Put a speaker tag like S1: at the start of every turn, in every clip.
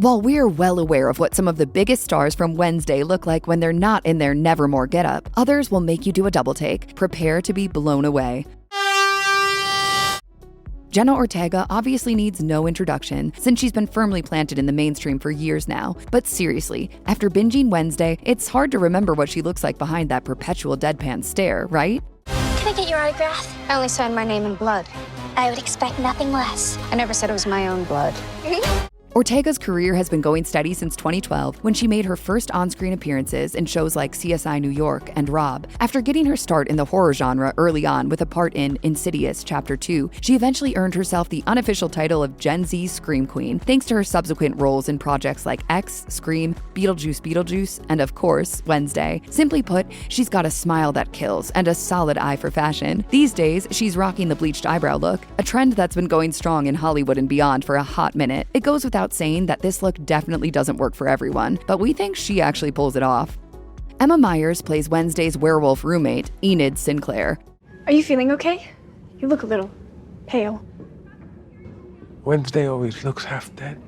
S1: While we're well aware of what some of the biggest stars from Wednesday look like when they're not in their Nevermore getup, others will make you do a double take. Prepare to be blown away. Jenna Ortega obviously needs no introduction since she's been firmly planted in the mainstream for years now. But seriously, after binging Wednesday, it's hard to remember what she looks like behind that perpetual deadpan stare, right?
S2: Can I get your autograph?
S3: I only signed my name in blood.
S2: I would expect nothing less.
S3: I never said it was my own blood.
S1: Ortega's career has been going steady since 2012 when she made her first on-screen appearances in shows like CSI New York and Rob. After getting her start in the horror genre early on with a part in Insidious Chapter 2, she eventually earned herself the unofficial title of Gen Z Scream Queen, thanks to her subsequent roles in projects like X, Scream, Beetlejuice, and of course, Wednesday. Simply put, she's got a smile that kills and a solid eye for fashion. These days, she's rocking the bleached eyebrow look, a trend that's been going strong in Hollywood and beyond for a hot minute. It goes without saying that this look definitely doesn't work for everyone, but we think she actually pulls it off. Emma Myers plays Wednesday's werewolf roommate, Enid Sinclair.
S4: Are you feeling okay? You look a little pale.
S5: Wednesday always looks half dead.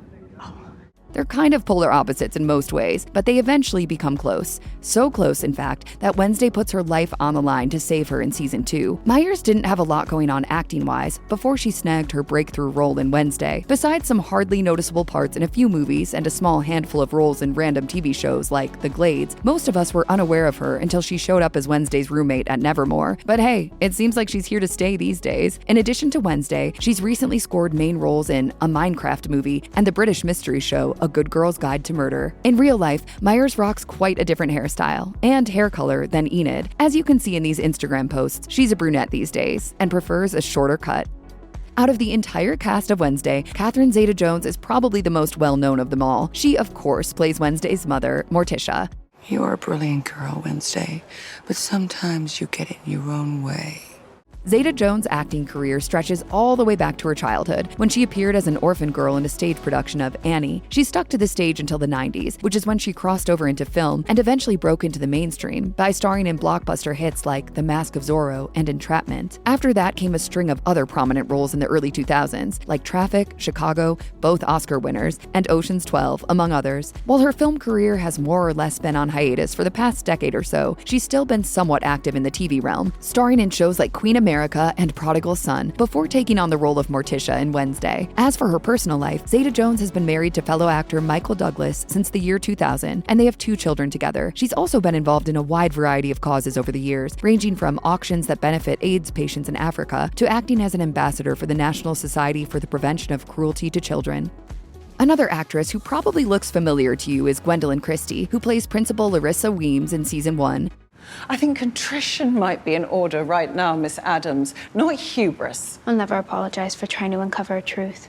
S1: They're kind of polar opposites in most ways, but they eventually become close. So close, in fact, that Wednesday puts her life on the line to save her in season 2. Myers didn't have a lot going on acting-wise before she snagged her breakthrough role in Wednesday. Besides some hardly noticeable parts in a few movies and a small handful of roles in random TV shows like The Glades, most of us were unaware of her until she showed up as Wednesday's roommate at Nevermore. But hey, it seems like she's here to stay these days. In addition to Wednesday, she's recently scored main roles in a Minecraft movie and the British mystery show A Good Girl's Guide to Murder. In real life, Myers rocks quite a different hairstyle and hair color than Enid. As you can see in these Instagram posts, she's a brunette these days and prefers a shorter cut. Out of the entire cast of Wednesday, Catherine Zeta-Jones is probably the most well-known of them all. She, of course, plays Wednesday's mother, Morticia.
S6: You're a brilliant girl, Wednesday, but sometimes you get it in your own way.
S1: Zeta-Jones' acting career stretches all the way back to her childhood, when she appeared as an orphan girl in a stage production of Annie. She stuck to the stage until the 90s, which is when she crossed over into film and eventually broke into the mainstream by starring in blockbuster hits like The Mask of Zorro and Entrapment. After that came a string of other prominent roles in the early 2000s, like Traffic, Chicago, both Oscar winners, and Ocean's 12, among others. While her film career has more or less been on hiatus for the past decade or so, she's still been somewhat active in the TV realm, starring in shows like Queen America and Prodigal Son, before taking on the role of Morticia in Wednesday. As for her personal life, Zeta-Jones has been married to fellow actor Michael Douglas since the year 2000, and they have 2 children together. She's also been involved in a wide variety of causes over the years, ranging from auctions that benefit AIDS patients in Africa to acting as an ambassador for the National Society for the Prevention of Cruelty to Children. Another actress who probably looks familiar to you is Gwendoline Christie, who plays Principal Larrisa Weems in season 1.
S7: I think contrition might be in order right now, Miss Addams, not hubris.
S4: I'll never apologize for trying to uncover a truth.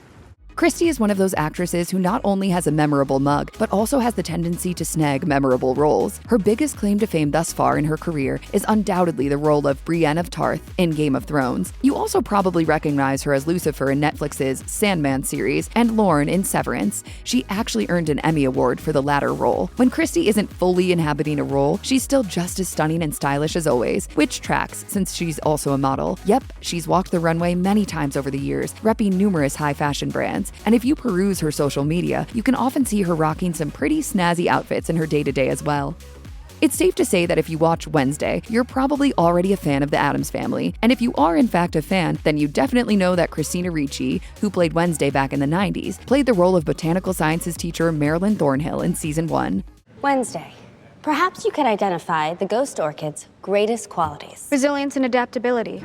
S1: Christie is one of those actresses who not only has a memorable mug, but also has the tendency to snag memorable roles. Her biggest claim to fame thus far in her career is undoubtedly the role of Brienne of Tarth in Game of Thrones. You also probably recognize her as Lucifer in Netflix's Sandman series and Lauren in Severance. She actually earned an Emmy Award for the latter role. When Christie isn't fully inhabiting a role, she's still just as stunning and stylish as always, which tracks since she's also a model. Yep, she's walked the runway many times over the years, repping numerous high fashion brands. And if you peruse her social media, you can often see her rocking some pretty snazzy outfits in her day-to-day as well. It's safe to say that if you watch Wednesday, you're probably already a fan of the Addams family. And if you are in fact a fan, then you definitely know that Christina Ricci, who played Wednesday back in the 90s, played the role of botanical sciences teacher Marilyn Thornhill in season 1.
S2: Wednesday. Perhaps you could identify the ghost orchid's greatest qualities.
S4: Resilience and adaptability.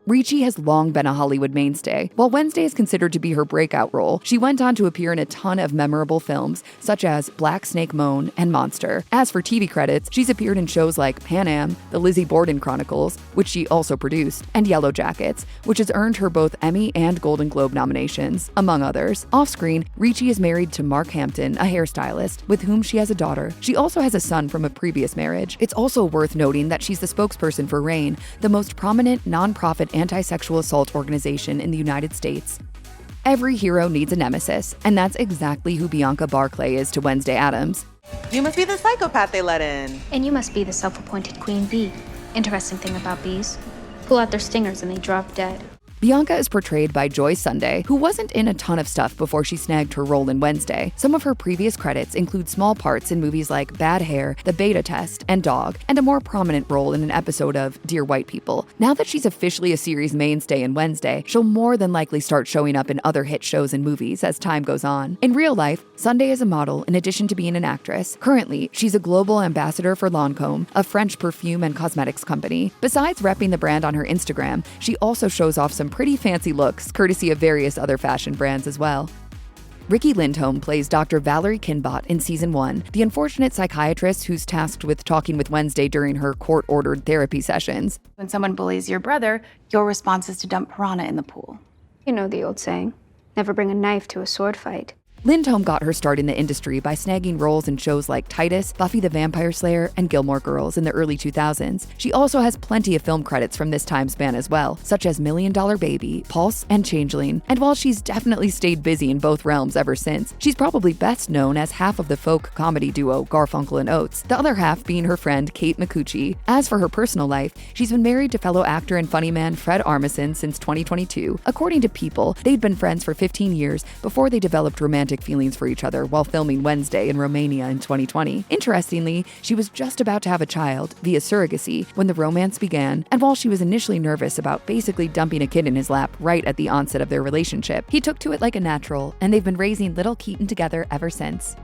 S1: Ricci has long been a Hollywood mainstay. While Wednesday is considered to be her breakout role, she went on to appear in a ton of memorable films, such as Black Snake Moan and Monster. As for TV credits, she's appeared in shows like Pan Am, The Lizzie Borden Chronicles, which she also produced, and Yellow Jackets, which has earned her both Emmy and Golden Globe nominations, among others. Off-screen, Ricci is married to Mark Hampton, a hairstylist, with whom she has a daughter. She also has a son from a previous marriage. It's also worth noting that she's the spokesperson for RAINN, the most prominent nonprofit anti-sexual assault organization in the United States. Every hero needs a nemesis, and that's exactly who Bianca Barclay is to Wednesday Addams.
S8: You must be the psychopath they let in.
S4: And you must be the self-appointed queen bee. Interesting thing about bees. Pull out their stingers and they drop dead.
S1: Bianca is portrayed by Joy Sunday, who wasn't in a ton of stuff before she snagged her role in Wednesday. Some of her previous credits include small parts in movies like Bad Hair, The Beta Test, and Dog, and a more prominent role in an episode of Dear White People. Now that she's officially a series mainstay in Wednesday, she'll more than likely start showing up in other hit shows and movies as time goes on. In real life, Sunday is a model in addition to being an actress. Currently, she's a global ambassador for Lancôme, a French perfume and cosmetics company. Besides repping the brand on her Instagram, she also shows off some pretty fancy looks, courtesy of various other fashion brands as well. Riki Lindhome plays Dr. Valerie Kinbott in Season 1, the unfortunate psychiatrist who's tasked with talking with Wednesday during her court-ordered therapy sessions.
S9: When someone bullies your brother, your response is to dump piranha in the pool.
S4: You know the old saying, never bring a knife to a sword fight.
S1: Lindhome got her start in the industry by snagging roles in shows like Titus, Buffy the Vampire Slayer, and Gilmore Girls in the early 2000s. She also has plenty of film credits from this time span as well, such as $1 Million Baby, Pulse, and Changeling. And while she's definitely stayed busy in both realms ever since, she's probably best known as half of the folk comedy duo Garfunkel and Oates, the other half being her friend Kate Micucci. As for her personal life, she's been married to fellow actor and funny man Fred Armisen since 2022. According to People, they'd been friends for 15 years before they developed romantic feelings for each other while filming Wednesday in Romania in 2020. Interestingly, she was just about to have a child via surrogacy when the romance began, and while she was initially nervous about basically dumping a kid in his lap right at the onset of their relationship, he took to it like a natural, and they've been raising little Keaton together ever since.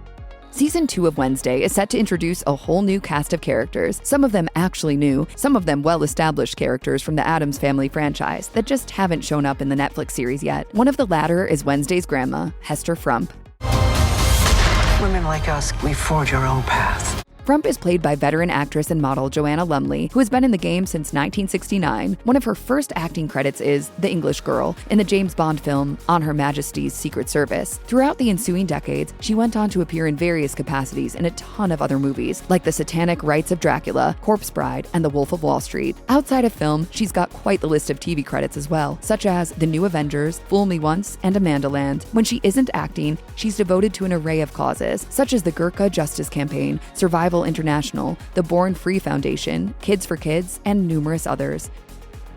S1: Season 2 of Wednesday is set to introduce a whole new cast of characters, some of them actually new, some of them well-established characters from the Addams Family franchise that just haven't shown up in the Netflix series yet. One of the latter is Wednesday's grandma, Hester Frump.
S6: Women like us, we forge our own path.
S1: Frump is played by veteran actress and model Joanna Lumley, who has been in the game since 1969. One of her first acting credits is The English Girl in the James Bond film On Her Majesty's Secret Service. Throughout the ensuing decades, she went on to appear in various capacities in a ton of other movies, like The Satanic Rites of Dracula, Corpse Bride, and The Wolf of Wall Street. Outside of film, she's got quite the list of TV credits as well, such as The New Avengers, Fool Me Once, and Amandaland. When she isn't acting, she's devoted to an array of causes, such as the Gurkha Justice Campaign, Survival International, the Born Free Foundation, Kids for Kids, and numerous others.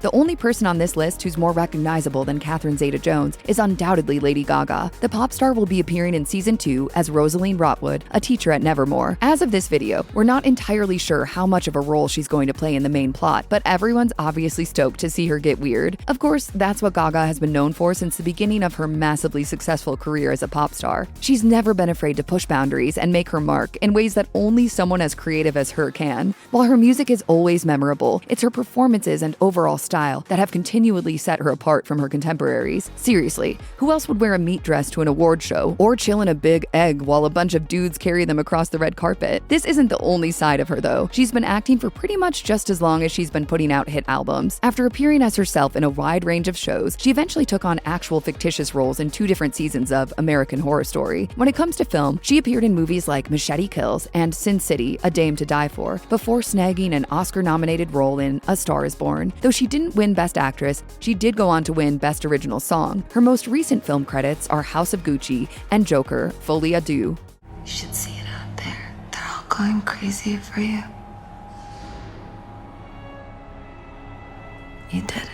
S1: The only person on this list who's more recognizable than Catherine Zeta-Jones is undoubtedly Lady Gaga. The pop star will be appearing in Season 2 as Rosaline Rotwood, a teacher at Nevermore. As of this video, we're not entirely sure how much of a role she's going to play in the main plot, but everyone's obviously stoked to see her get weird. Of course, that's what Gaga has been known for since the beginning of her massively successful career as a pop star. She's never been afraid to push boundaries and make her mark in ways that only someone as creative as her can. While her music is always memorable, it's her performances and overall style that have continually set her apart from her contemporaries. Seriously, who else would wear a meat dress to an award show or chill in a big egg while a bunch of dudes carry them across the red carpet? This isn't the only side of her though. She's been acting for pretty much just as long as she's been putting out hit albums. After appearing as herself in a wide range of shows, she eventually took on actual fictitious roles in 2 different seasons of American Horror Story. When it comes to film, she appeared in movies like Machete Kills and Sin City, A Dame to Die For, before snagging an Oscar-nominated role in A Star Is Born. Though she didn't win Best Actress, she did go on to win Best Original Song. Her most recent film credits are House of Gucci and Joker, Folie à Deux.
S6: You should see it out there. They're all going crazy for you. You did it.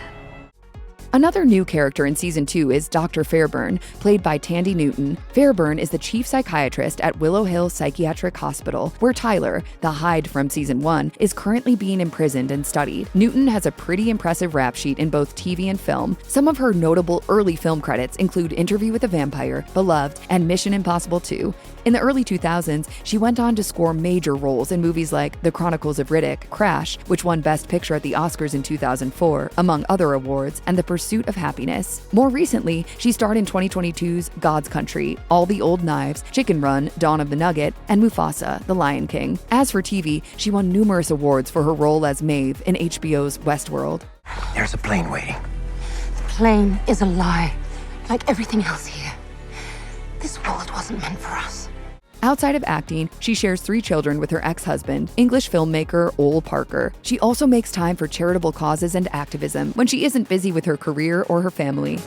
S1: Another new character in Season 2 is Dr. Fairburn, played by Thandie Newton. Fairburn is the chief psychiatrist at Willow Hill Psychiatric Hospital, where Tyler, the Hyde from Season 1, is currently being imprisoned and studied. Newton has a pretty impressive rap sheet in both TV and film. Some of her notable early film credits include Interview with a Vampire, Beloved, and Mission Impossible 2. In the early 2000s, she went on to score major roles in movies like The Chronicles of Riddick, Crash, which won Best Picture at the Oscars in 2004, among other awards, and The Pursuit of Happiness. More recently, she starred in 2022's God's Country, All the Old Knives, Chicken Run, Dawn of the Nugget, and Mufasa, The Lion King. As for TV, she won numerous awards for her role as Maeve in HBO's Westworld.
S5: There's a plane waiting.
S3: The plane is a lie, like everything else here. This world wasn't meant for us.
S1: Outside of acting, she shares 3 children with her ex-husband, English filmmaker Ole Parker. She also makes time for charitable causes and activism when she isn't busy with her career or her family.